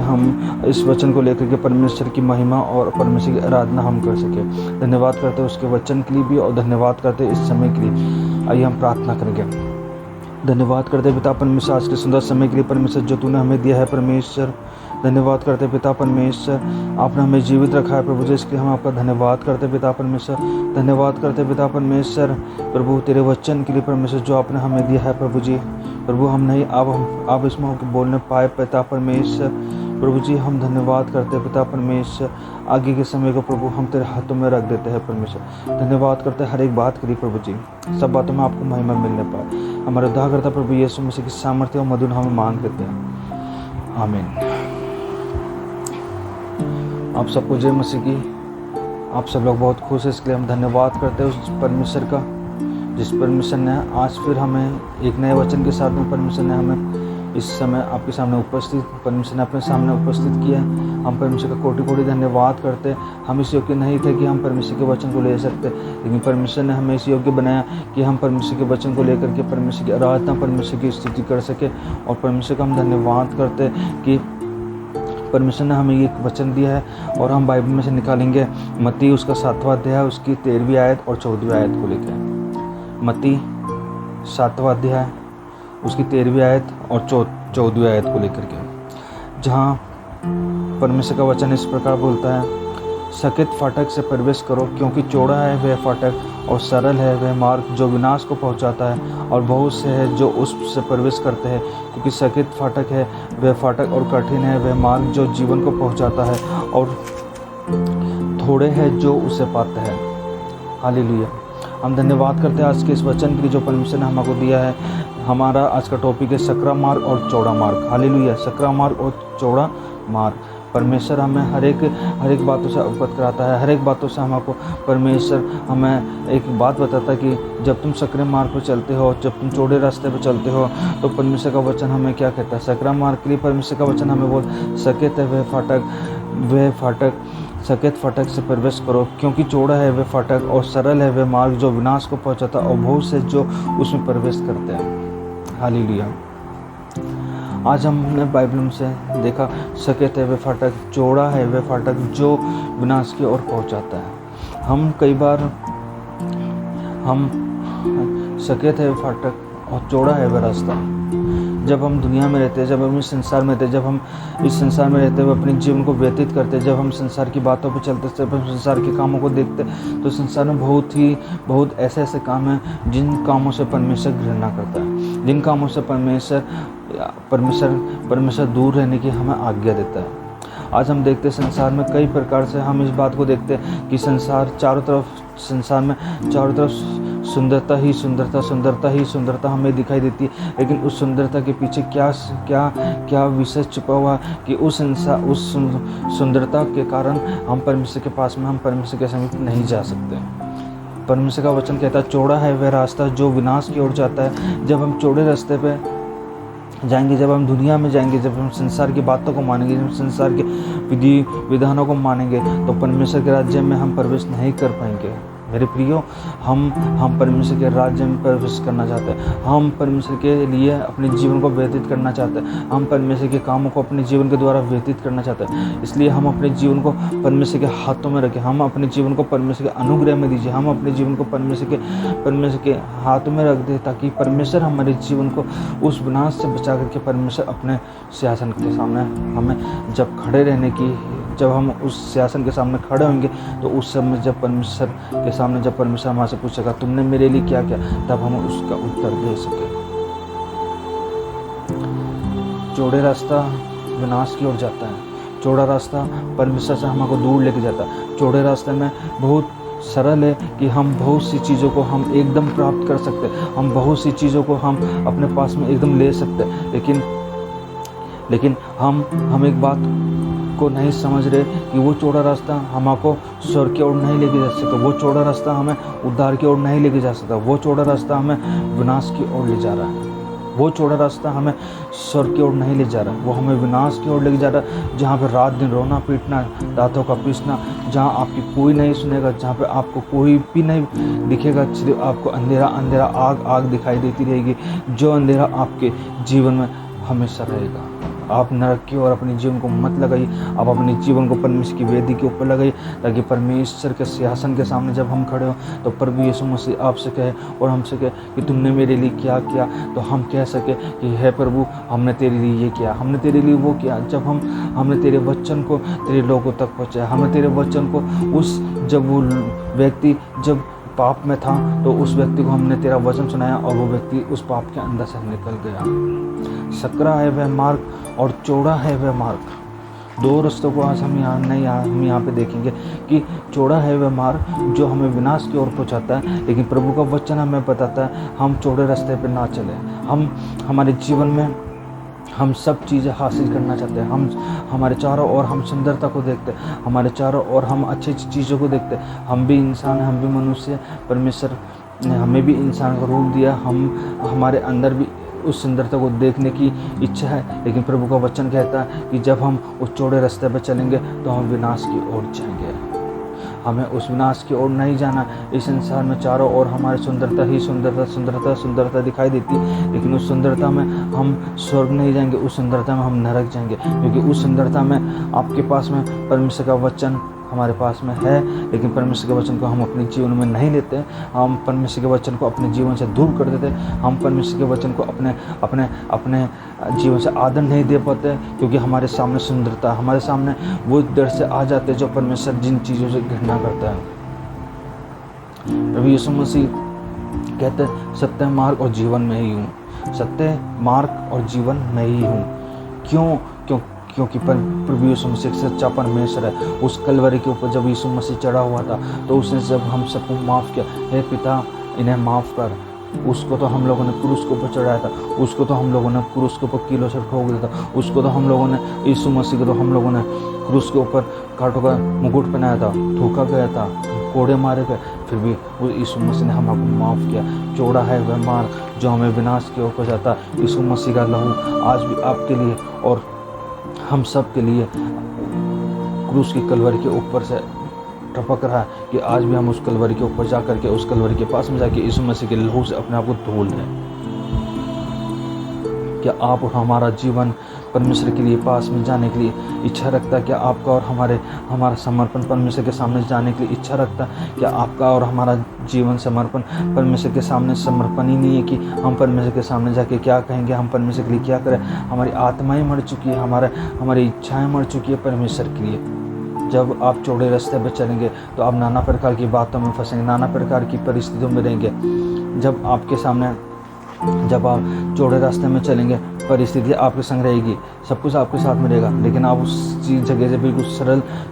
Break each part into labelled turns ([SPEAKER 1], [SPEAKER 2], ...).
[SPEAKER 1] हम इस वचन को लेकर के परमेश्वर की महिमा और परमेश्वर की आराधना हम कर सके। धन्यवाद करते हैं उसके वचन के लिए भी और धन्यवाद करते हैं इस समय के लिए। आइए हम प्रार्थना करेंगे। धन्यवाद करते हैं पिता परमेश्वर आज के सुंदर समय के लिए परमेश्वर जो तूने हमें दिया है परमेश्वर। धन्यवाद करते हैं पिता परमेश्वर, आपने हमें जीवित रखा है प्रभु जी, इसके लिए हम आपका धन्यवाद करते हैं पिता परमेश्वर। धन्यवाद करते हैं पिता परमेश्वर प्रभु तेरे वचन के लिए परमेश्वर जो आपने हमें दिया है प्रभु जी। प्रभु हम नहीं आप इसमें होकर बोलने पाए पिता परमेश्वर। प्रभु जी हम धन्यवाद करते हैं पिता परमेश्वर। आगे के समय को प्रभु हम तेरे हाथों में रख देते हैं परमेश्वर। धन्यवाद करते हैं हर एक बात के लिए प्रभु जी, सब बातों में आपको महिमा मिलने पाए। हमारे उद्धारकर्ता प्रभु यीशु मसीह की सामर्थ्य और मधुर हम मांग देते हैं, आमीन। आप सबको जय मसीह की। आप सब लोग बहुत खुश है, इसके लिए हम धन्यवाद करते हैं उस परमेश्वर का जिस परमेश्वर ने आज फिर हमें एक नए वचन के साथ में परमेश्वर ने हमें इस समय आपके सामने उपस्थित परमेश्वर ने अपने सामने उपस्थित किया। हम परमेश्वर का कोटि कोटि धन्यवाद करते हैं। हम इस योग्य नहीं थे कि हम परमेश्वर के वचन को ले सकते, लेकिन परमेश्वर ने हमें इस योग्य बनाया कि हम परमेश्वर के वचन को लेकर के परमेश्वर की आराधना परमेश्वर की स्तुति कर सके। और परमेश्वर का हम धन्यवाद करते हैं कि परमेश्वर ने हमें एक वचन दिया है और हम बाइबल में से निकालेंगे मत्ती उसका 7वां अध्याय उसकी 13वीं आयत और 14वीं आयत को लेकर। मत्ती 7वां अध्याय उसकी 13वीं आयत और 14वीं आयत को लेकर के, जहाँ परमेश्वर का वचन इस प्रकार बोलता है, सकेत फाटक से प्रवेश करो, क्योंकि चौड़ा है वह फाटक और सरल है वह मार्ग जो विनाश को पहुंचाता है, और बहुत से है जो उससे प्रवेश करते हैं। क्योंकि सकेत फाटक है वह फाटक और कठिन है वह मार्ग जो जीवन को पहुंचाता है, और थोड़े हैं जो उसे पाते हैं। हालेलुया। हम धन्यवाद करते हैं आज के इस वचन के लिए जो परमेश्वर ने हमको दिया है। हमारा आज का टॉपिक है सकरा मार्ग और चौड़ा मार्ग। हालेलुया। सकरा मार्ग और चौड़ा मार्ग। परमेश्वर हमें हर एक बातों से अवगत कराता है। हर एक बातों से हमको परमेश्वर हमें एक बात बताता है कि जब तुम सकरे मार्ग पर चलते हो, जब तुम चौड़े रास्ते पर चलते हो, तो परमेश्वर का वचन हमें क्या कहता है। सकरा मार्ग के लिए परमेश्वर का वचन हमें बोल, सकेत है वह फाटक सकेत फाटक से प्रवेश करो, क्योंकि चौड़ा है वह फाटक और सरल है वह मार्ग जो विनाश को पहुंचाता है, और बहुत से जो उसमें प्रवेश करते हैं। हालेलुया। आज हमने बाइबल में से देखा, सकेत है वह फाटक, चौड़ा है वह फाटक जो विनाश की ओर पहुंचाता है। हम कई बार सकेत है वह फाटक और चौड़ा है वह रास्ता, जब हम दुनिया में रहते हैं, जब हम इस संसार में रहते हैं, जब हम इस संसार में रहते हुए अपने जीवन को व्यतीत करते हैं, जब हम संसार की बातों पर चलते हैं, जब हम संसार के कामों को देखते हैं, तो संसार में बहुत ऐसे काम हैं जिन कामों से परमेश्वर घृणा करता है, जिन कामों से परमेश्वर दूर रहने की हमें आज्ञा देता है। आज हम देखते हैं संसार में कई प्रकार से हम इस बात को देखते हैं कि संसार में चारों तरफ सुंदरता ही सुंदरता हमें दिखाई देती है, लेकिन उस सुंदरता के पीछे क्या विषय छुपा हुआ है कि उस सुंदरता के कारण हम परमेश्वर के पास में, हम परमेश्वर के समीप नहीं जा सकते। परमेश्वर का वचन कहता है, चौड़ा है वह रास्ता जो विनाश की ओर जाता है। जब हम चौड़े रास्ते पे जाएंगे, जब हम दुनिया में जाएंगे, जब हम संसार की बातों को मानेंगे, जब संसार के विधि विधानों को मानेंगे, तो परमेश्वर के राज्य में हम प्रवेश नहीं कर पाएंगे। मेरे प्रियो, हम परमेश्वर के राज्य में प्रवेश करना चाहते हैं। हम परमेश्वर के लिए अपने जीवन को व्यतीत करना चाहते हैं। हम परमेश्वर के कामों को अपने जीवन के द्वारा व्यतीत करना चाहते हैं। इसलिए हम अपने जीवन को परमेश्वर के हाथों में रखें। हम अपने जीवन को परमेश्वर के अनुग्रह में दीजिए। हम अपने जीवन को परमेश्वर के हाथों में रख दें, ताकि परमेश्वर हमारे जीवन को उस विनाश से बचा करके परमेश्वर अपने सिंहासन के सामने हमें जब हम उस सिंहासन के सामने खड़े होंगे, तो उस समय जब परमेश्वर हमारे से पूछेगा तुमने मेरे लिए क्या किया, तब हम उसका उत्तर दे सके। चौड़े रास्ता विनाश की ओर जाता है। चौड़ा रास्ता परमेश्वर से हमको दूर लेके जाता है। चौड़े रास्ते में बहुत सरल है कि हम बहुत सी चीज़ों को हम एकदम प्राप्त कर सकते हैं, हम बहुत सी चीज़ों को हम अपने पास में एकदम ले सकते हैं, लेकिन हम एक बात को नहीं समझ रहे कि वो चौड़ा रास्ता हमको स्वर्ग की ओर नहीं लेके जा सकता। वो चौड़ा रास्ता हमें उद्धार की ओर नहीं लेके जा सकता। वो चौड़ा रास्ता हमें विनाश की ओर ले जा रहा है। वो चौड़ा रास्ता हमें स्वर्ग की ओर नहीं ले जा रहा है, वो हमें विनाश की ओर लेके जा रहा है, जहाँ पे रात दिन रोना पीटना, दांतों का पीसना, जहाँ आपकी कोई नहीं सुनेगा, जहाँ पे आपको कोई भी नहीं दिखेगा, सिर्फ आपको अंधेरा आग दिखाई देती रहेगी, जो अंधेरा आपके जीवन में हमेशा रहेगा। आप नरक की और अपने जीवन को मत लगाइए, आप अपने जीवन को परमेश्वर की वेदी के ऊपर लगाइए, ताकि परमेश्वर के सिंहासन के सामने जब हम खड़े हो तो प्रभु यीशु मसीह आपसे कहे और हमसे कहे कि तुमने मेरे लिए क्या किया, तो हम कह सके कि हे प्रभु हमने तेरे लिए ये किया, हमने तेरे लिए वो किया। जब हमने तेरे वचन को तेरे लोगों तक पहुँचाया, हमने तेरे वचन को जब वो व्यक्ति जब पाप में था तो उस व्यक्ति को हमने तेरा वचन सुनाया और वो व्यक्ति उस पाप के अंदर से निकल गया। सकरा है वह मार्ग और चौड़ा है वह मार्ग। दो रास्तों को आज हम यहाँ पे देखेंगे कि चौड़ा है वह मार्ग जो हमें विनाश की ओर पहुँचाता है, लेकिन प्रभु का वचन हमें बताता है हम चौड़े रास्ते पर ना चले। हम हमारे जीवन में हम सब चीज़ें हासिल करना चाहते हैं, हम हमारे चारों ओर हम सुंदरता को देखते हैं, हमारे चारों ओर हम अच्छी चीज़ों को देखते हैं। हम भी इंसान हैं, हम भी मनुष्य हैं, परमेश्वर ने हमें भी इंसान का रूप दिया, हमारे अंदर भी उस सुंदरता को देखने की इच्छा है। लेकिन प्रभु का वचन कहता है कि जब हम उस चौड़े रास्ते पर चलेंगे तो हम विनाश की ओर जाएंगे। हमें उस विनाश की ओर नहीं जाना। इस संसार में चारों ओर हमारी सुंदरता ही सुंदरता दिखाई देती है, लेकिन उस सुंदरता में हम स्वर्ग नहीं जाएंगे, उस सुंदरता में हम नरक जाएंगे, क्योंकि उस सुंदरता में आपके पास में परमेश्वर का वचन हमारे पास में है, लेकिन परमेश्वर के वचन को हम अपने जीवन में नहीं लेते। हम परमेश्वर के वचन को अपने जीवन से दूर कर देते। हम परमेश्वर के वचन को अपने जीवन से आदर नहीं दे पाते, क्योंकि हमारे सामने सुंदरता, हमारे सामने वो दृश्य आ जाते हैं जो परमेश्वर जिन चीज़ों से घृणा करता है। प्रभु यीशु मसीह कहते हैं सत्य मार्ग और जीवन में ही हूँ, सत्य मार्ग और जीवन में ही हूँ। क्योंकि प्रभु यीशु मसीह सच्चा परमेश्वर है। उस कलवरी के ऊपर जब यीशु मसीह चढ़ा हुआ था तो उसने जब हम सबको माफ़ किया, हे पिता इन्हें माफ़ कर। उसको तो हम लोगों ने क्रूस के ऊपर चढ़ाया था, उसको तो हम लोगों ने क्रूस के ऊपर कीलों से ठोक दिया था, उसको तो हम लोगों ने यीशु मसीह को तो हम लोगों ने क्रूस के ऊपर कांटों का मुकुट पहनाया था, थूका गया था, कोड़े मारे गए, फिर भी वो यीशु मसीह ने हमको माफ़ किया। चौड़ा है वह मार्ग जो हमें विनाश की ओर को जाता है। यीशु मसीह का लहू आज भी आपके लिए और हम सब के लिए क्रूस की कलवरी के ऊपर से टपक रहा है कि आज भी हम उस कलवरी के ऊपर जा करके, उस कलवरी के पास में जाके यीशु मसीह के लहू से अपने आप को धो लें। क्या आप और हमारा जीवन परमेश्वर के लिए पास में जाने के लिए इच्छा रखता है? क्या आपका और हमारा समर्पण परमेश्वर के सामने जाने के लिए इच्छा रखता है? क्या आपका और हमारा जीवन समर्पण परमेश्वर के सामने समर्पण ही नहीं है कि हम परमेश्वर के सामने जाके क्या कहेंगे, हम परमेश्वर के लिए क्या करें? हमारी आत्माएं मर चुकी है, हमारी इच्छाएं मर चुकी है परमेश्वर के लिए। जब आप चौड़े रास्ते पर चलेंगे तो आप नाना प्रकार की बातों में फंसेंगे, नाना प्रकार की परिस्थितियों में रहेंगे। जब आप चौड़े रास्ते में चलेंगे, परिस्थिति आपके संग रहेगी, सब कुछ आपके साथ में रहेगा, लेकिन आप उस जगह से बिल्कुल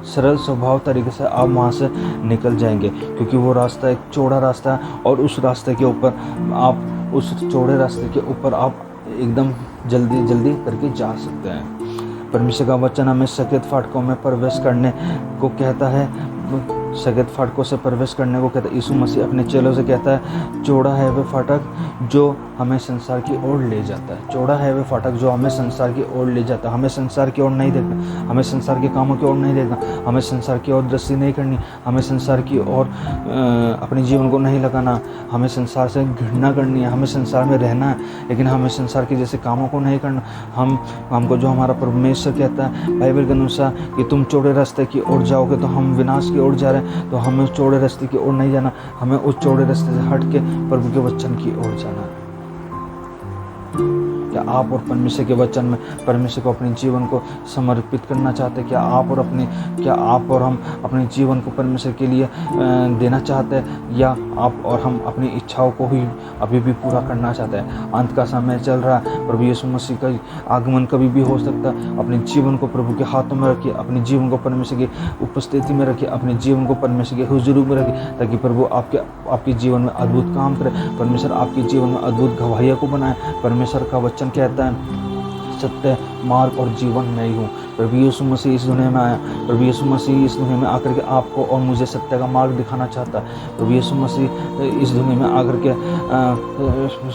[SPEAKER 1] सरल स्वभाव तरीके से आप वहाँ से निकल जाएंगे, क्योंकि वो रास्ता एक चौड़ा रास्ता है और उस रास्ते के ऊपर आप उस चौड़े रास्ते के ऊपर आप एकदम जल्दी करके जा सकते हैं। परमेश्वर का वचन हमें सकेत फाटकों में प्रवेश करने को कहता है, सकेत फाटकों से प्रवेश करने को कहता है। यीशु मसीह अपने चेलों से कहता है चौड़ा है वह फाटक जो हमें संसार की ओर ले जाता है, चौड़ा है वह फाटक जो हमें संसार की ओर ले जाता है। हमें संसार की ओर नहीं देखना, हमें संसार के कामों की ओर नहीं देखना, हमें संसार की ओर दृष्टि नहीं करनी, हमें संसार की ओर अपने जीवन को नहीं लगाना, हमें संसार से घृणा करनी है, हमें संसार में रहना है, लेकिन हमें संसार के जैसे कामों को नहीं करना। हमको जो हमारा परमेश्वर कहता है बाइबल के अनुसार कि तुम चौड़े रास्ते की ओर जाओगे तो हम विनाश की ओर जा रहे हैं, तो हमें चौड़े रास्ते की ओर नहीं जाना, हमें उस चौड़े रास्ते से हट के प्रभु के वचन की ओर जाना है। क्या आप और परमेश्वर के वचन में परमेश्वर को अपने जीवन को समर्पित करना चाहते हैं? क्या आप और हम अपने जीवन को परमेश्वर के लिए देना चाहते हैं, या आप और हम अपनी इच्छाओं को ही अभी भी पूरा करना चाहते हैं? अंत का समय चल रहा है, प्रभु यीशु मसीह का आगमन कभी भी हो सकता है। अपने जीवन को प्रभु के हाथों में रखिए, अपने जीवन को परमेश्वर की उपस्थिति में रखिए, अपने जीवन को परमेश्वर के हुजूर में रखिए, ताकि प्रभु आपके जीवन में अद्भुत काम करे, परमेश्वर आपके जीवन में अद्भुत गवाहियों को बनाए। परमेश्वर का वचन कहता है सत्य मार्ग और जीवन मैं ही हूँ। प्रभु यीशु मसीह इस दुनिया में आया, प्रभु यीशु मसीह इस दुनिया में आकर के आपको और मुझे सत्य का मार्ग दिखाना चाहता है। प्रभु यीशु मसीह इस दुनिया में आकर के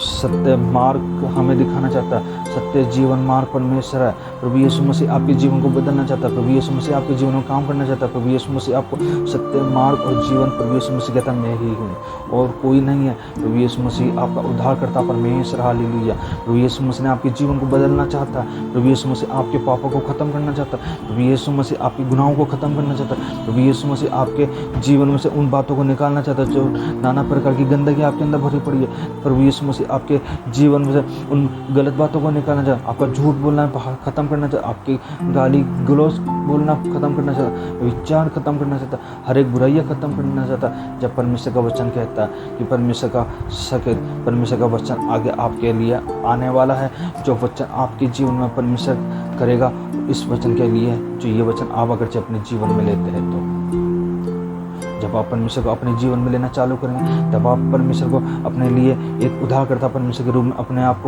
[SPEAKER 1] सत्य मार्ग हमें दिखाना चाहता है। सत्य जीवन मार्ग परमेश्वर है। प्रभु यीशु मसीह आपके जीवन को बदलना चाहता है। प्रभु यीशु मसीह आपके जीवन में काम करना चाहता है। प्रभु यीशु मसीह आपको सत्य मार्ग और जीवन, प्रभु यीशु मसीह कहता है मैं ही हूँ और कोई नहीं है। प्रभु यीशु मसीह आपका उद्धार करता परमेश्वर, हालेलुया। प्रभु यीशु मसीह ने आपके जीवन को बदलना चाहता है। प्रभु यीशु मसीह आपके पापों को खत्म करना चाहता है। प्रभु यीशु मसीह आपके गुनाहों को खत्म करना चाहता है। प्रभु यीशु मसीह आपके जीवन में से उन बातों को निकालना चाहता है जो नाना प्रकार की गंदगी आपके अंदर भरी पड़ी है। प्रभु यीशु मसीह आपके जीवन में से उन गलत बातों को निकालना चाहता है। आपका झूठ बोलना खत्म करना चाहता है। आपकी गाली गलौज बोलना खत्म करना चाहता है। विचार खत्म करना चाहता है। हर एक बुराइयाँ खत्म करना चाहता है। जब परमेश्वर का वचन कहता है कि परमेश्वर का वचन आगे आपके लिए आने वाला है, जो वचन आपके जीवन में परमेश्वर करेगा, इस वचन के लिए जो ये वचन आप अगर अपने जीवन में लेते हैं, तो जब आप परमेश्वर को अपने जीवन में लेना चालू करेंगे, तब आप परमेश्वर को अपने लिए एक उद्धारकर्ता परमेश्वर के रूप में अपने आप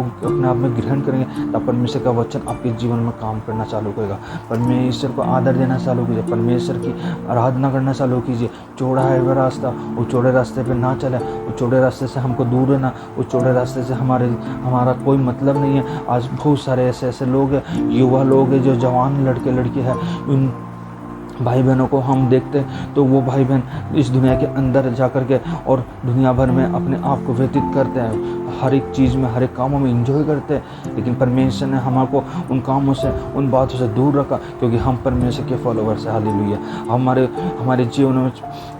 [SPEAKER 1] में ग्रहण करेंगे, तब परमेश्वर का वचन आपके जीवन में काम करना चालू करेगा। परमेश्वर को आदर देना चालू कीजिए, परमेश्वर की आराधना करना चालू कीजिए। चौड़ा है वह रास्ता, वो चौड़े रास्ते पे ना चले, वो चौड़े रास्ते से हमको दूर रहना, वो चौड़े रास्ते से हमारा कोई मतलब नहीं है। आज बहुत सारे ऐसे लोग हैं, युवा लोग हैं, जो जवान लड़के लड़की है, उन भाई बहनों को हम देखते हैं तो वो भाई बहन इस दुनिया के अंदर जाकर के और दुनिया भर में अपने आप को व्यतीत करते हैं, हर एक चीज़ में, हर एक कामों में एंजॉय करते हैं। लेकिन परमेश्वर ने हमको उन कामों से, उन बातों से दूर रखा, क्योंकि हम परमेश्वर के फॉलोवर्स हैं, हालेलुया। हमारे जीवन में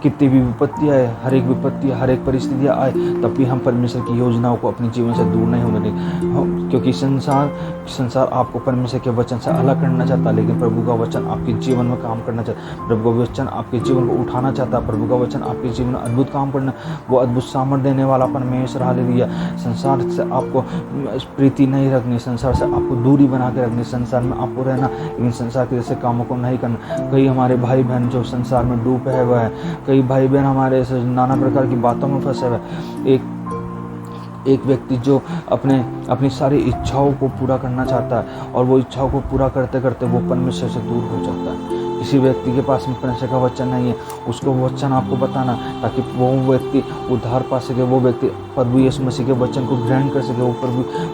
[SPEAKER 1] कितनी भी विपत्तियाँ आए, हर एक विपत्ति, हर एक परिस्थितियाँ आए, तब भी हम परमेश्वर की योजनाओं को अपने जीवन से दूर नहीं होने देंगे, क्योंकि संसार आपको परमेश्वर के वचन से अलग करना चाहता है, लेकिन प्रभु का वचन आपके जीवन में काम करना चाहता है। प्रभु का वचन आपके जीवन को उठाना चाहता है। प्रभु का वचन आपके जीवन में अद्भुत काम करना, वो अद्भुत सामर्थ्य देने वाला परमेश्वर, हालेलुया। संसार से आपको प्रीति नहीं रखनी, संसार से आपको दूरी बना के रखनी, संसार में आपको रहना, लेकिन संसार के जैसे कामों को नहीं करना। कई हमारे भाई बहन जो संसार में डूबे हुए हैं, कई भाई बहन हमारे नाना प्रकार की बातों में फंसे हुए। एक व्यक्ति जो अपनी सारी इच्छाओं को पूरा करना चाहता है और वो इच्छाओं को पूरा करते करते वो परमेश्वर से दूर हो जाता है। किसी व्यक्ति के पास में परमेश्वर का वचन नहीं है, उसको वचन आपको बताना, ताकि वो व्यक्ति उद्धार पा सके, वो व्यक्ति प्रभु यीशु मसीह के वचन को ग्रहण कर सके,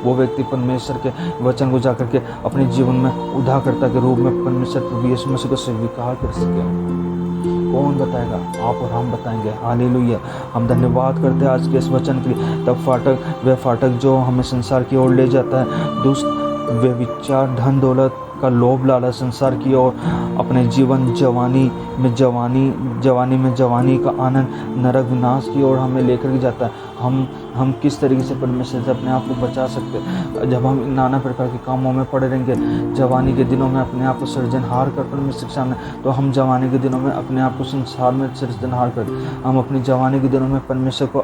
[SPEAKER 1] वो व्यक्ति परमेश्वर के वचन को जाकर के अपने जीवन में उद्धारकर्ता के रूप में परमेश्वर प्रभु यीशु मसीह को स्वीकार कर सके। कौन बताएगा? आप और हम बताएंगे, हालेलुया। हम धन्यवाद करते हैं आज के इस वचन के लिए। तब वह फाटक जो हमें संसार की ओर ले जाता है, दुष्ट वे विचार, धन दौलत का लोभ लालच, संसार की ओर, अपने जीवन जवानी में जवानी का आनंद, नरक विनाश की ओर हमें लेकर के जाता है। हम किस तरीके से परमेश्वर से अपने आप को बचा सकते हैं? जब हम नाना प्रकार के कामों में पड़े रहेंगे, जवानी के दिनों में अपने आप को सृजनहार कर परमेश्वर के सामने, तो हम जवानी के दिनों में अपने आप को संसार में सृजनहार कर, हम अपनी जवानी के दिनों में परमेश्वर को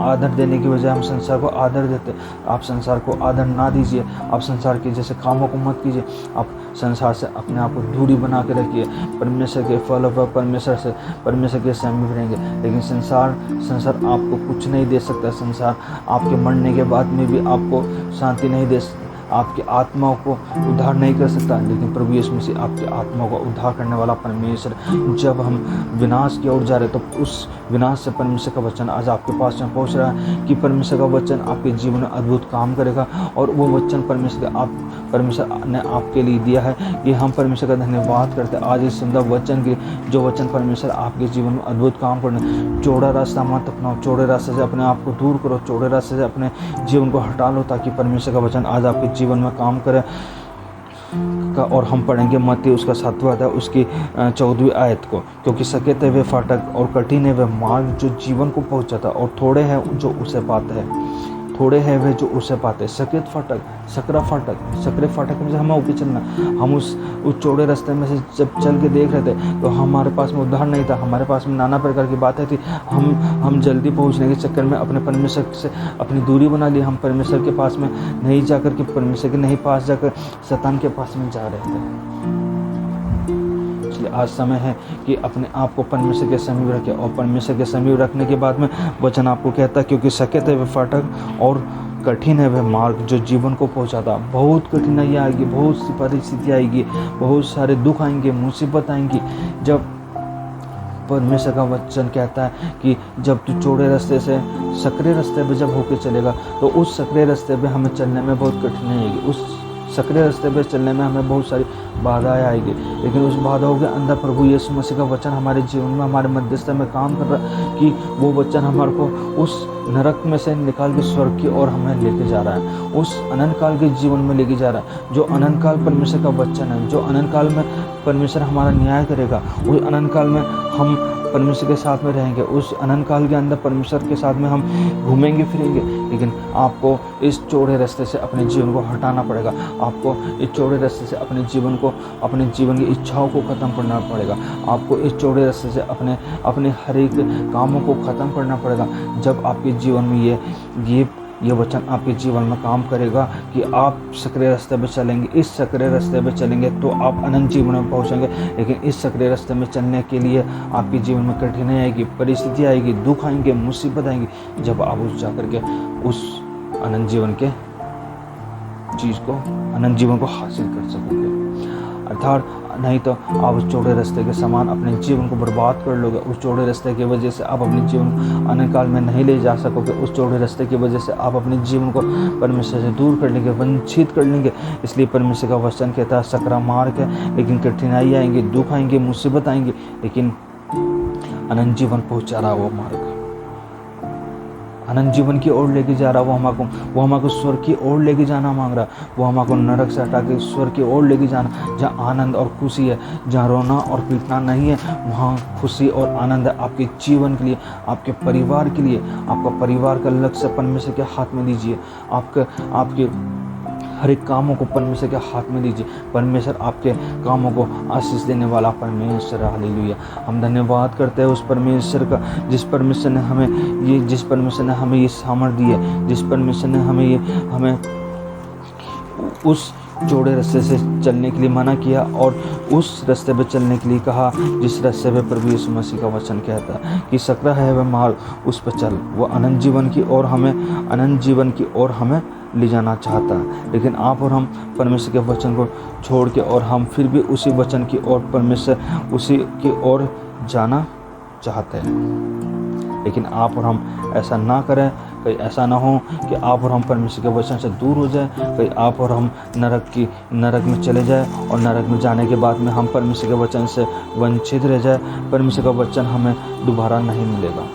[SPEAKER 1] आदर देने की बजाय हम संसार को आदर देते। आप संसार को आदर ना दीजिए, आप संसार के जैसे कामों को मत कीजिए, आप संसार से अपने आप को दूरी बना के रखिए। परमेश्वर के फल पर परमेश्वर के समीप रहेंगे। लेकिन संसार आपको कुछ नहीं दे सकता। संसार आपके मरने के बाद में भी आपको शांति नहीं दे सकता, आपकी आत्माओं को उद्धार नहीं कर सकता। लेकिन प्रभु यीशु मसीह आपकी आत्माओं को उद्धार करने वाला परमेश्वर। जब हम विनाश की ओर जा रहे, तो उस विनाश से परमेश्वर का वचन आज आपके पास में पहुंच रहा है कि परमेश्वर का वचन आपके जीवन में अद्भुत काम करेगा। और वो वचन परमेश्वर ने आपके लिए दिया है कि हम परमेश्वर का धन्यवाद करते हैं आज इस सुंदर वचन की, जो वचन परमेश्वर आपके जीवन में अद्भुत काम करने। चौड़ा रास्ता मत अपनाओ, चौड़े रास्ते से अपने आप को दूर करो, चौड़े रास्ते से अपने जीवन को हटा लो, ताकि परमेश्वर का वचन आज आपके जीवन में काम करे। और हम पढ़ेंगे मत्ती उसका 7वां अध्याय उसकी 14वीं आयत को, क्योंकि सकते वे फाटक और कठिन है वे मार्ग जो जीवन को पहुंचाता, और थोड़े हैं जो उसे पाते हैं। थोड़े हैं वे जो उसे पाते। सकरे फाटक में से हमें ऊपर चलना। हम उस चौड़े रास्ते में से जब चल के देख रहे थे, तो हमारे पास में उद्धार नहीं था, हमारे पास में नाना प्रकार की बातें थी। हम जल्दी पहुंचने के चक्कर में अपने परमेश्वर से अपनी दूरी बना ली। हम परमेश्वर के पास में नहीं जाकर के, परमेश्वर के नहीं पास जाकर शैतान के पास में जा रहे थे। आज समय है कि अपने आप को परमेश्वर के समीप रखें, और परमेश्वर के समीप रखने के बाद में वचन आपको कहता है, क्योंकि सकते वे फाटक और कठिन है वह मार्ग जो जीवन को पहुंचाता। बहुत कठिनाइयाँ आएगी, बहुत सी परिस्थितियाँ आएगी, बहुत सारे दुख आएंगे, मुसीबत आएंगी। जब परमेश्वर का वचन कहता है कि जब तू चौड़े रास्ते से सकरे रास्ते पे जब होके चलेगा तो उस सकरे रास्ते पे हमें चलने में बहुत कठिनाई आएगी। उस सकरे रास्ते पे चलने में हमें बहुत सारी बाधाएं आएगी, लेकिन उस बाधाओं के अंदर प्रभु यीशु मसीह का वचन हमारे जीवन में, हमारे मध्यस्थता में काम कर रहा है कि वो वचन हमारे को उस नरक में से निकाल के स्वर्ग की ओर हमें लेके जा रहा है, उस अनंत काल के जीवन में लेके जा रहा है। जो अनंत काल परमेश्वर का वचन है, जो अनंत काल में परमेश्वर हमारा न्याय करेगा, उस अनंत काल में हम परमेश्वर के साथ में रहेंगे, उस अनंत काल के अंदर परमेश्वर के साथ में हम घूमेंगे फिरेंगे। लेकिन आपको इस चौड़े रास्ते से अपने जीवन को हटाना पड़ेगा, आपको इस चौड़े रास्ते से अपने जीवन को, अपने जीवन की इच्छाओं को ख़त्म करना पड़ेगा, आपको इस चौड़े रास्ते से अपने हर एक कामों को ख़त्म करना पड़ेगा। जब आपके जीवन में ये वचन आपके जीवन में काम करेगा कि आप सकरे रास्ते पे चलेंगे, इस सकरे रास्ते पे चलेंगे तो आप अनंत जीवन में पहुंचेंगे। लेकिन इस सकरे रास्ते में चलने के लिए आपके जीवन में कठिनाई आएगी, परिस्थिति आएगी, दुख आएंगे, मुसीबत आएंगी। जब आप उस जाकर के उस अनंत जीवन के चीज़ को, अनंत जीवन को हासिल कर सकोगे। अर्थात नहीं तो आप उस चौड़े रास्ते के समान अपने जीवन को बर्बाद कर लोगे। उस चौड़े रास्ते की वजह से आप अपने जीवन को अनंत काल में नहीं ले जा सकोगे। उस चौड़े रास्ते की वजह से आप अपने जीवन को परमेश्वर से दूर कर लेंगे, वंचित कर लेंगे। इसलिए परमेश्वर का वचन कहता है सकरा मार्ग है, लेकिन कठिनाई आएंगी, दुख आएंगे, मुसीबत आएंगी, लेकिन अनंत जीवन पहुँचा रहा वो मार्ग, अनंत जीवन की ओर लेके जा रहा, वो हमको स्वर्ग की ओर लेके जाना मांग रहा, वो हमको नरक से हटा के स्वर्ग की ओर लेके जाना, जहाँ आनंद और खुशी है, जहाँ रोना और पीटना नहीं है, वहाँ खुशी और आनंद है आपके जीवन के लिए, आपके परिवार के लिए। आपका परिवार का लक्ष्य परमेश्वर के हाथ में दीजिए, आपके हर एक कामों को परमेश्वर के हाथ में दीजिए। परमेश्वर आपके कामों को आशीष देने वाला परमेश्वर, हालेलुया। हम धन्यवाद करते हैं उस परमेश्वर का, जिस परमेश्वर ने हमें ये सामर्थ दी है, जिस परमेश्वर ने हमें उस चौड़े रास्ते से चलने के लिए मना किया और उस रास्ते पे चलने के लिए कहा जिस रास्ते पे प्रभु यीशु मसीह का वचन कहता है कि सकरा है वह मार्ग, उस पर चल। वो अनंत जीवन की ओर हमें ले जाना चाहता है। लेकिन आप और हम परमेश्वर के वचन को छोड़ के और हम फिर भी उसी वचन की ओर, परमेश्वर उसी की ओर जाना चाहते हैं। लेकिन आप और हम ऐसा ना करें, कहीं ऐसा ना हो कि आप और हम परमेश्वर के वचन से दूर हो जाए, कहीं आप और हम नरक में चले जाए और नरक में जाने के बाद में हम परमेश्वर के वचन से वंचित रह जाए। परमेश्वर का वचन हमें दोबारा नहीं मिलेगा।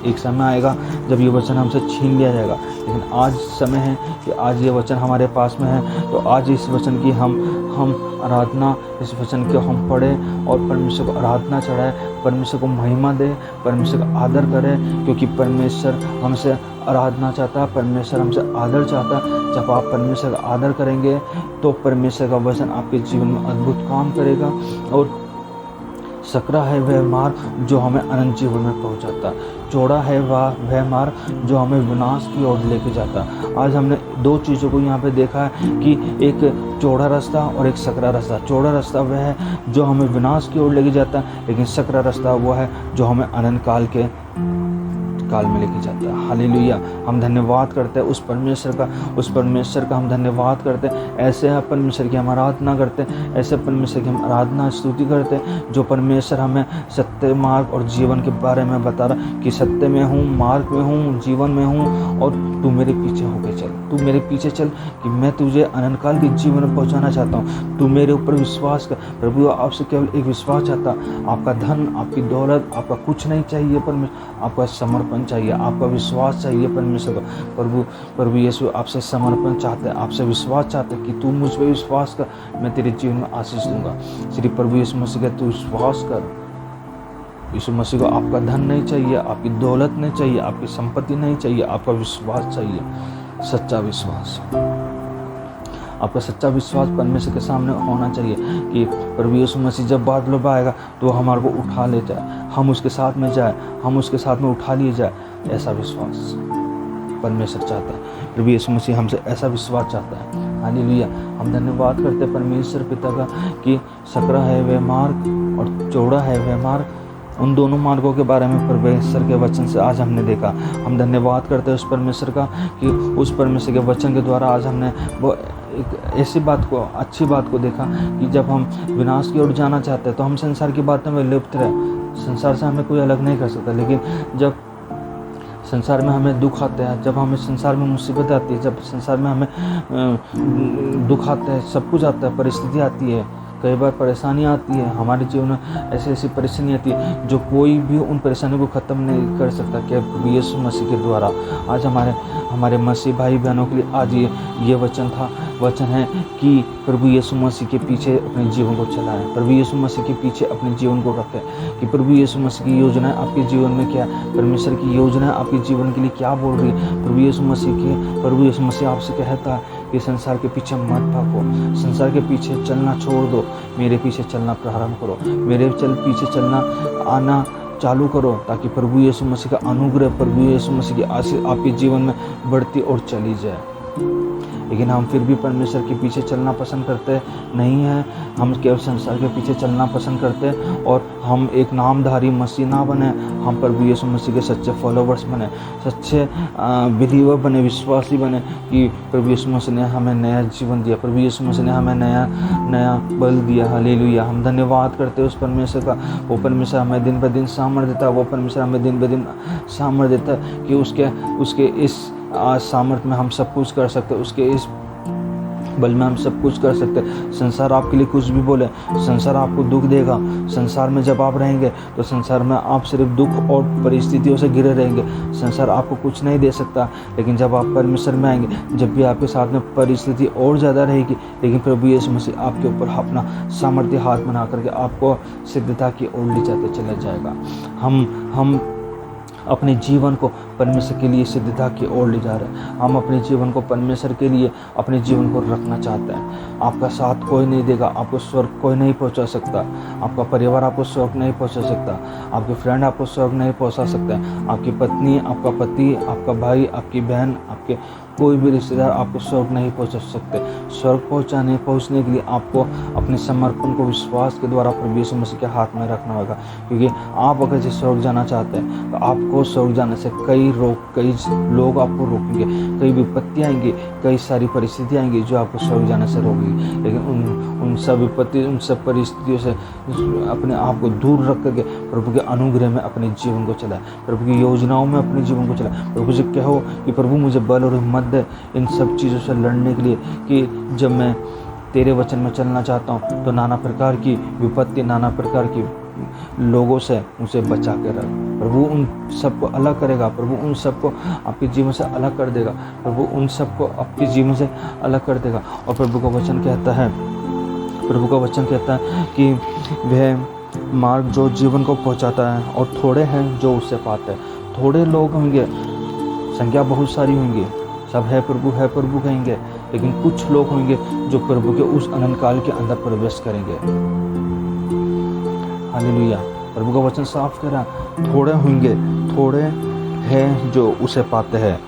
[SPEAKER 1] एक समय आएगा जब ये वचन हमसे छीन लिया जाएगा, लेकिन आज समय है कि आज ये वचन हमारे पास में है, तो आज इस वचन की हम आराधना, इस वचन को हम पढ़ें और परमेश्वर को आराधना चढ़ाएं, परमेश्वर को महिमा दें, परमेश्वर का आदर करें, क्योंकि परमेश्वर हमसे आराधना चाहता है, परमेश्वर हमसे आदर चाहता है। जब आप परमेश्वर का आदर करेंगे तो परमेश्वर का वचन आपके जीवन में अद्भुत काम करेगा। और सकरा है वह मार्ग जो हमें अनंत जीवन में पहुंचाता है, चौड़ा है वह मार्ग जो हमें विनाश की ओर लेके जाता है। आज हमने दो चीज़ों को यहाँ पे देखा है कि एक चौड़ा रास्ता और एक सकरा रास्ता। चौड़ा रास्ता वह है जो हमें विनाश की ओर लेके जाता है, लेकिन सकरा रास्ता वो है जो हमें अनंत काल में लेके जाता है। हालेलुया। हम धन्यवाद करते हैं उस परमेश्वर का हम धन्यवाद करते हैं। ऐसे परमेश्वर की हम आराधना करते हैं, ऐसे परमेश्वर की हम आराधना स्तुति करते हैं जो परमेश्वर हमें सत्य, मार्ग और जीवन के बारे में बता रहा कि सत्य में हूँ, मार्ग में हूँ, जीवन में हूँ और तू मेरे पीछे होके चल, तू मेरे पीछे चल कि मैं तुझे अनंत काल के जीवन में पहुँचाना चाहता हूँ। तू मेरे ऊपर विश्वास कर। प्रभु आपसे केवल एक विश्वास चाहता, आपका धन, आपकी दौलत, आपका कुछ नहीं चाहिए परमेश्वर, आपका समर्पण चाहिए, आपका विश्वास चाहिए परमेश्वर का। प्रभु यीशु आपसे समर्पण चाहते हैं, आपसे विश्वास चाहते हैं कि तू मुझ पे विश्वास कर, मैं तेरे जीवन में आशीष दूंगा। श्री प्रभु यीशु मसीह का तू विश्वास कर। यीशु मसीह को आपका धन नहीं चाहिए, आपकी दौलत नहीं चाहिए, आपकी संपत्ति नहीं चाहिए, आपका विश्वास चाहिए, सच्चा विश्वास। आपका सच्चा विश्वास परमेश्वर के सामने होना चाहिए कि प्रभु यीशु मसीह जब बादलों पर आएगा तो हमारे को उठा ले जाए, हम उसके साथ में जाए, हम उसके साथ में उठा लिए जाए। ऐसा विश्वास परमेश्वर चाहता है, प्रभु यीशु मसीह हमसे ऐसा विश्वास चाहता है। हालेलुया। हम धन्यवाद करते हैं परमेश्वर पिता का कि सकरा है वह मार्ग और चौड़ा है वह मार्ग उन दोनों मार्गों के बारे में परमेश्वर के वचन से आज हमने देखा। हम धन्यवाद करते हैं उस परमेश्वर का कि उस परमेश्वर के वचन के द्वारा आज हमने वो एक ऐसी बात को, अच्छी बात को देखा कि जब हम विनाश की ओर जाना चाहते हैं तो हम संसार की बातों में लिप्त रहे। संसार से हमें कोई अलग नहीं कर सकता, लेकिन जब संसार में हमें दुख आते हैं, जब हमें संसार में मुसीबत आती है, जब संसार में हमें दुख आता है, सब कुछ आता है, परिस्थिति आती है, कई बार परेशानी आती है हमारे जीवन में, ऐसी परेशानी आती है जो कोई भी उन परेशानियों को ख़त्म नहीं कर सकता क्या यीशु मसीह के द्वारा। आज हमारे मसीह भाई बहनों के लिए आज ये वचन है कि प्रभु यीशु मसीह के पीछे अपने जीवन को चलाएं, प्रभु यीशु मसीह के पीछे अपने जीवन को रखें कि प्रभु यीशु मसीह की योजना आपके जीवन में क्या, परमेश्वर की योजना आपके जीवन के लिए क्या बोल रही है। प्रभु यीशु मसीह आपसे कहता है कि संसार के पीछे मत भागो, संसार के पीछे चलना छोड़ दो, मेरे पीछे चलना प्रारंभ करो, मेरे पीछे चलना आना चालू करो, ताकि प्रभु यीशु मसीह का अनुग्रह, प्रभु यीशु मसीह की आशीष आपके जीवन में बढ़ती और चली जाए। लेकिन हम फिर भी परमेश्वर के पीछे चलना पसंद करते नहीं हैं, हम केवल संसार के पीछे चलना पसंद करते हैं और हम एक नामधारी मसीह ना बने, हम प्रभु यीशु मसीह के सच्चे फॉलोवर्स बने, सच्चे बिलीवर बने, विश्वासी बने कि प्रभु यीशु मसीह ने हमें नया जीवन दिया, प्रभु यीशु मसीह ने हमें नया बल दिया। हालेलुया। हम धन्यवाद करते हैं उस परमेश्वर का। वो परमेश्वर हमें दिन ब दिन सामर्थ्य देता है, वो परमेश्वर हमें दिन ब दिन सामर्थ्य देता है कि उसके इस आज सामर्थ्य में हम सब कुछ कर सकते, उसके इस बल में हम सब कुछ कर सकते। संसार आपके लिए कुछ भी बोले, संसार आपको दुख देगा, संसार में जब आप रहेंगे तो संसार में आप सिर्फ दुख और परिस्थितियों से घिरे रहेंगे, संसार आपको कुछ नहीं दे सकता। लेकिन जब आप परमेश्वर में आएंगे, जब भी आपके साथ में परिस्थिति और ज़्यादा रहेगी, लेकिन प्रभु यीशु मसीह आपके ऊपर अपना सामर्थ्य हाथ बना करके आपको सिद्धता की ओर ले जाते चला जाएगा। हम अपने जीवन को परमेश्वर के लिए सिद्धता की ओर ले जा रहे हैं, हम अपने जीवन को परमेश्वर के लिए अपने जीवन को रखना चाहते हैं। आपका साथ कोई नहीं देगा, आपको स्वर्ग कोई नहीं पहुंचा सकता, आपका परिवार आपको स्वर्ग नहीं पहुंचा सकता, आपके फ्रेंड आपको स्वर्ग नहीं पहुंचा सकते, आपकी पत्नी, आपका पति, आपका भाई, आपकी बहन, आपके कोई भी रिश्तेदार आपको स्वर्ग नहीं पहुंचा सकते। स्वर्ग पहुंचने के लिए आपको अपने समर्पण को विश्वास के द्वारा प्रभु यीशु मसीह के हाथ में रखना होगा, क्योंकि आप अगर जो स्वर्ग जाना चाहते हैं तो आपको स्वर्ग जाने से कई लोग आपको रोकेंगे, कई विपत्तियाँ आएंगी, कई सारी परिस्थितियाँ आएंगी जो आपको स्वर्ग जाने से रोकेंगी। लेकिन उन सब विपत्ति, उन सब परिस्थितियों से अपने आप को दूर रख करके प्रभु के अनुग्रह में अपने जीवन को चलाए, प्रभु की योजनाओं में अपने जीवन को चलाए। प्रभु से कहो कि प्रभु मुझे बल और हिम्मत दे इन सब चीज़ों से लड़ने के लिए, कि जब मैं तेरे वचन में चलना चाहता हूँ तो नाना प्रकार की विपत्ति, नाना प्रकार की लोगों से उसे बचा के रख। प्रभु उन सबको अलग करेगा, प्रभु उन सबको आपके जीवन से अलग कर देगा, प्रभु उन सबको आपके जीवन से अलग कर देगा। और प्रभु का वचन कहता है कि वह मार्ग जो जीवन को पहुंचाता है और थोड़े हैं जो उससे पाते हैं। थोड़े लोग होंगे, संख्या बहुत सारी होंगी, सब है प्रभु कहेंगे, लेकिन कुछ लोग होंगे जो प्रभु के उस अनंत काल के अंदर प्रवेश करेंगे। हालेलुया। प्रभु का वचन साफ कह रहा, थोड़े हैं जो उसे पाते हैं।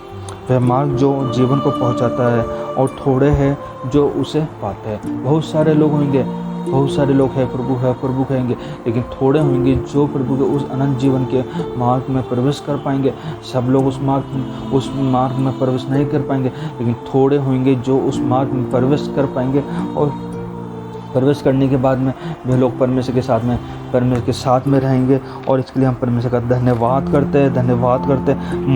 [SPEAKER 1] वह मार्ग जो जीवन को पहुंचाता है और थोड़े हैं जो उसे पाते हैं। बहुत सारे लोग होंगे, बहुत सारे लोग है प्रभु कहेंगे, लेकिन थोड़े होंगे जो प्रभु के उस अनंत जीवन के मार्ग में प्रवेश कर पाएंगे। सब लोग उस मार्ग में प्रवेश नहीं कर पाएंगे, लेकिन थोड़े होंगे जो उस मार्ग में प्रवेश कर पाएंगे। और प्रवेश करने के बाद में वे लोग परमेश्वर के साथ में रहेंगे। और इसके लिए हम परमेश्वर का धन्यवाद करते हैं।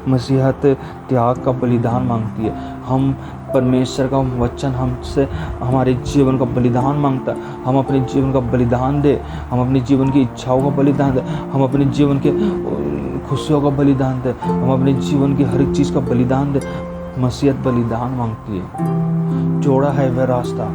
[SPEAKER 1] मसीहत त्याग का बलिदान मांगती है। हम परमेश्वर का वचन हमसे हमारे जीवन का बलिदान मांगता है। हम अपने जीवन का बलिदान दे, हम अपने जीवन की इच्छाओं का बलिदान दे, हम अपने जीवन के खुशियों का बलिदान दे, हम अपने जीवन की हर एक चीज़ का बलिदान दे। मसीहत बलिदान मांगती है। चौड़ा है वह रास्ता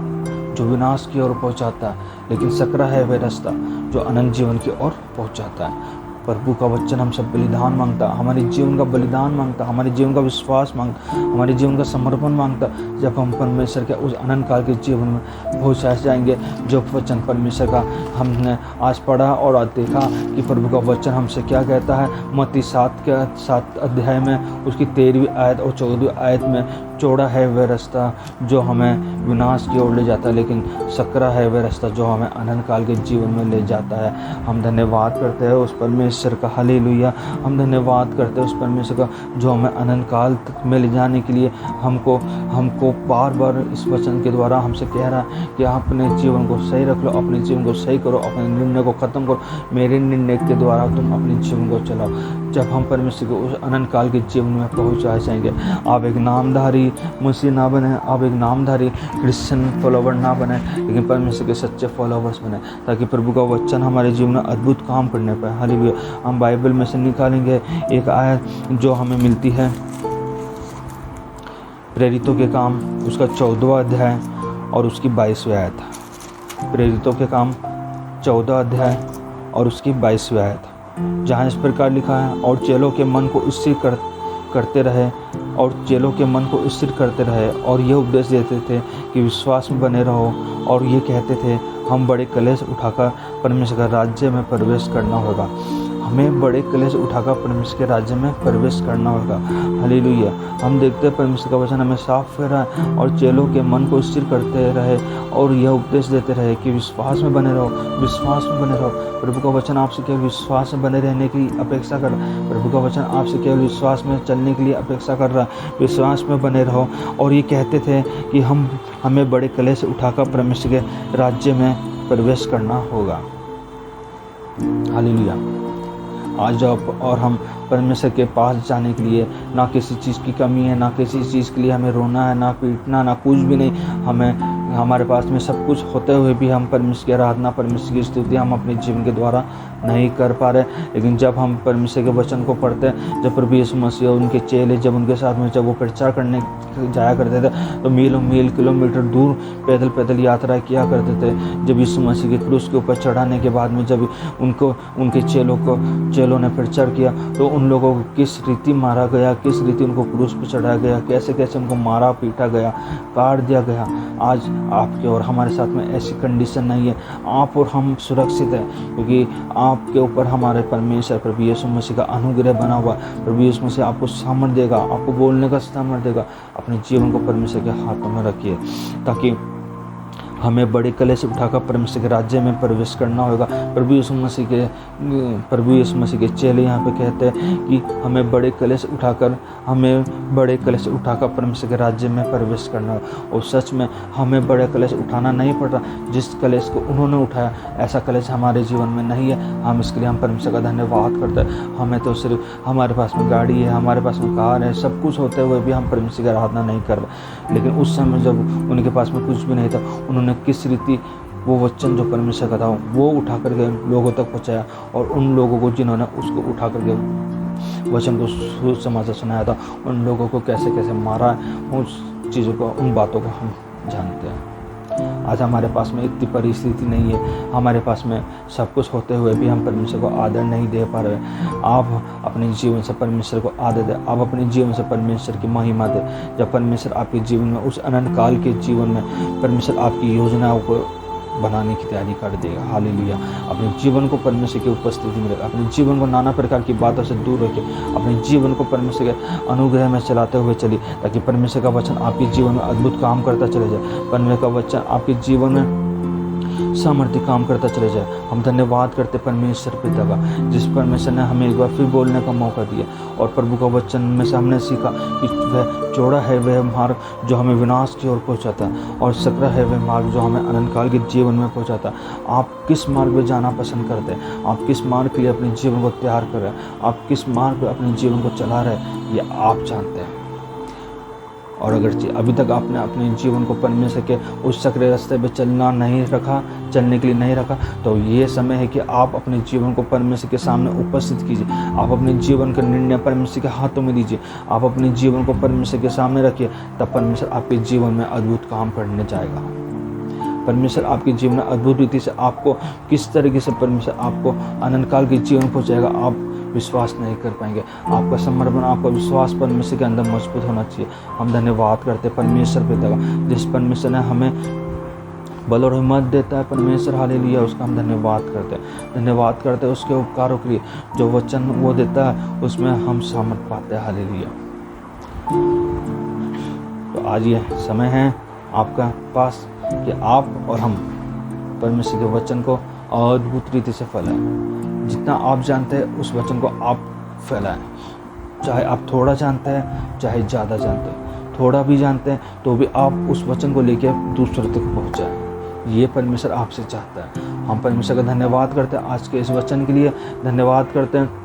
[SPEAKER 1] जो विनाश की ओर पहुंचाता है, लेकिन सकरा है वह रास्ता जो अनंत जीवन की ओर पहुंचाता है। प्रभु का वचन हम सब बलिदान मांगता, हमारे जीवन का बलिदान मांगता, हमारे जीवन का विश्वास मांगता, हमारे जीवन का समर्पण मांगता। जब हम परमेश्वर के उस अनंत काल के जीवन में पहुँचा जाएंगे, जो वचन परमेश्वर का हमने आज पढ़ा और आज देखा कि प्रभु का वचन हमसे क्या कहता है। मत्ती 7 अध्याय में उसकी 13वीं आयत और 14वीं आयत में चौड़ा है वह रास्ता जो हमें विनाश की ओर ले जाता है, लेकिन सकरा है वह रास्ता जो हमें अनंत काल के जीवन में ले जाता है। हम धन्यवाद करते हैं उस परमेश्वर का, हालेलुया। हम धन्यवाद करते हैं उस परमेश्वर का जो हमें अनंत काल तक में ले जाने के लिए हमको बार बार इस वचन के द्वारा हमसे कह रहा है कि आप अपने जीवन को सही रख लो, अपने जीवन को सही करो, अपने निर्णय को ख़त्म करो। मेरे निर्णय के द्वारा तुम अपने जीवन को चलाओ। जब हम परमेश्वर को उस अनंत काल के जीवन में पहुँचा जाएंगे। आप एक नामधारी मसीह ना बने, आप एक नामधारी क्रिश्चियन फॉलोवर ना बने, लेकिन परमेश्वर के सच्चे फॉलोवर्स बने, ताकि प्रभु का वचन हमारे जीवन में अद्भुत काम करने पाए। हालेलुया। हम बाइबल में से निकालेंगे एक आयत जो हमें मिलती है प्रेरितों के काम उसका 14वां अध्याय और उसकी 22वीं आयत। प्रेरितों के काम 14 अध्याय और उसकी 22वीं आयत, जहाँ इस प्रकार लिखा है, और चेलों के मन को स्थिर करते रहे और यह उपदेश देते थे कि विश्वास में बने रहो, और ये कहते थे हम बड़े कलेश उठाकर परमेश्वर का राज्य में प्रवेश करना होगा। हमें बड़े कलेश उठाकर परमेश्वर के राज्य में प्रवेश करना होगा। हालेलुया। हम देखते हैं परमेश्वर का वचन हमें साफ कह रहा है, और चेलों के मन को स्थिर करते रहे और यह उपदेश देते रहे कि विश्वास में बने रहो, विश्वास में बने रहो। प्रभु का वचन आपसे केवल विश्वास में बने रहने की अपेक्षा कर रहा है। प्रभु का वचन आपसे केवल विश्वास में चलने के लिए अपेक्षा कर रहा है। विश्वास में बने रहो। और ये कहते थे कि हमें बड़े कलेश उठाकर परमेश्वर के राज्य में प्रवेश करना होगा। हालेलुया। आज आप और हम परमेश्वर के पास जाने के लिए ना किसी चीज़ की कमी है, ना किसी चीज़ के लिए हमें रोना है, ना पीटना, ना कुछ भी नहीं। हमारे पास में सब कुछ होते हुए भी हम परमेश्वर की आराधना, परमेश्वर की स्तुति हम अपने जीवन के द्वारा नहीं कर पा रहे। लेकिन जब हम परमेश्वर के वचन को पढ़ते हैं, जब प्रभु यीशु मसीह और उनके चेले जब उनके साथ में जब वो प्रचार करने जाया करते थे, तो मीलों मील किलोमीटर दूर पैदल यात्रा किया करते थे। जब यीशु मसीह के क्रूस के ऊपर चढ़ाने के बाद में जब उनके चेलों ने प्रचार किया, तो उन लोगों को किस रीति मारा गया, किस रीति उनको क्रूस पर चढ़ाया गया, कैसे कैसे उनको मारा पीटा गया, काट दिया गया। आज आपके और हमारे साथ में ऐसी कंडीशन नहीं है। आप और हम सुरक्षित हैं, क्योंकि आपके ऊपर हमारे परमेश्वर प्रभु यीशु मसीह का अनुग्रह बना हुआ। प्रभु यीशु मसीह आपको सामर्थ्य देगा, आपको बोलने का सामर्थ्य देगा। अपने जीवन को परमेश्वर के हाथों में रखिए, ताकि हमें बड़े कलेश उठाकर परमेश्वर के राज्य में प्रवेश करना होगा। प्रभु यीशु मसीह के चेले यहाँ पे कहते हैं कि हमें बड़े कलेश उठाकर परमेश्वर के राज्य में प्रवेश करना होगा। और सच में हमें बड़े कलेश उठाना नहीं पड़ रहा। जिस कलेश को उन्होंने उठाया, ऐसा कलेश हमारे जीवन में नहीं है। हम इसके लिए हम परमेश्वर का धन्यवाद करते हैं। हमें तो सिर्फ हमारे पास में गाड़ी है, हमारे पास में कार है, सब कुछ होते हुए भी हम परमेश्वर की आराधना नहीं कर रहे। लेकिन उस समय जब उनके पास में कुछ भी नहीं था, उन्होंने किस रीति वो वचन जो परमेश्वर का था वो उठा करके लोगों तक पहुंचाया, और उन लोगों को जिन्होंने उसको उठा करके वचन को सुसमाचार सुनाया था, उन लोगों को कैसे कैसे मारा, उस चीज़ों को, उन बातों को हम जानते हैं। आज हमारे पास में इतनी परिस्थिति नहीं है, हमारे पास में सब कुछ होते हुए भी हम परमेश्वर को आदर नहीं दे पा रहे। आप अपने जीवन से परमेश्वर को आदर दें, आप अपने जीवन से परमेश्वर की महिमा दें। जब परमेश्वर आपके जीवन में, उस अनंत काल के जीवन में परमेश्वर आपकी योजनाओं को बनाने की तैयारी कर देगा। हालेलुया। अपने जीवन को परमेश्वर की उपस्थिति में रखें, अपने जीवन को नाना प्रकार की बातों से दूर रखें, अपने जीवन को परमेश्वर के अनुग्रह में चलाते हुए चलिए, ताकि परमेश्वर का वचन आपके जीवन में अद्भुत काम करता चले जाए। परमेश्वर का वचन आपके जीवन में सामर्थ्य काम करता चले जाए। हम धन्यवाद करते परमेश्वर पिता का, जिस परमेश्वर ने हमें एक बार फिर बोलने का मौका दिया, और प्रभु का वचन में से हमने सीखा कि वह चौड़ा है वह मार्ग जो हमें विनाश की ओर पहुंचाता है, और सकरा है वह मार्ग जो हमें अनंत काल के जीवन में पहुंचाता है। आप किस मार्ग पर जाना पसंद करते हैं? आप किस मार्ग के लिए अपने जीवन को तैयार कर रहे हैं? आप किस मार्ग पर अपने जीवन को चला रहे हैं, ये आप जानते हैं। और अगर अभी तक आपने अपने जीवन को परमेश्वर के उस सकरे रास्ते पे चलने के लिए नहीं रखा, तो ये समय है कि आप अपने जीवन को परमेश्वर के सामने उपस्थित कीजिए। आप अपने जीवन का निर्णय परमेश्वर के हाथों में दीजिए। आप अपने जीवन को परमेश्वर के सामने रखिए, तब परमेश्वर आपके जीवन में अद्भुत काम करने जाएगा। परमेश्वर आपके जीवन में अद्भुत रीति से आपको किस तरीके से परमेश्वर आपको अनंत काल के जीवन पहुँचाएगा, आप विश्वास नहीं कर पाएंगे। आपका समर्पण, आपका विश्वास परमेश्वर के अंदर मजबूत होना चाहिए। हम धन्यवाद करते हैं परमेश्वर पिता का, जिस परमेश्वर ने हमें बल और हिम्मत देता है। परमेश्वर हालेलुया, उसका हम धन्यवाद करते हैं उसके उपकारों के लिए। जो वचन वो देता है उसमें हम सामर्थ पाते हैं। हालेलुया। तो आज ये समय है आपका पास कि आप और हम परमेश्वर के वचन को अद्भुत रीति से फैलाएं। जितना आप जानते हैं उस वचन को आप फैलाएं। चाहे आप थोड़ा जानते हैं, चाहे ज़्यादा जानते हैं, थोड़ा भी जानते हैं तो भी आप उस वचन को लेकर दूसरों तक पहुँचाएं। ये परमेश्वर आपसे चाहता है। हम परमेश्वर का धन्यवाद करते हैं आज के इस वचन के लिए। धन्यवाद करते हैं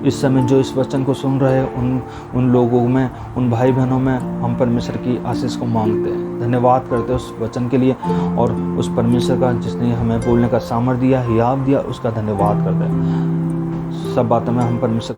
[SPEAKER 1] इस समय जो इस वचन को सुन रहे हैं उन लोगों में, उन भाई बहनों में हम परमेश्वर की आशीष को मांगते हैं। धन्यवाद करते हैं उस वचन के लिए और उस परमेश्वर का जिसने हमें बोलने का सामर्थ्य दिया, हियाव दिया, उसका धन्यवाद करते हैं। सब बातों में हम परमेश्वर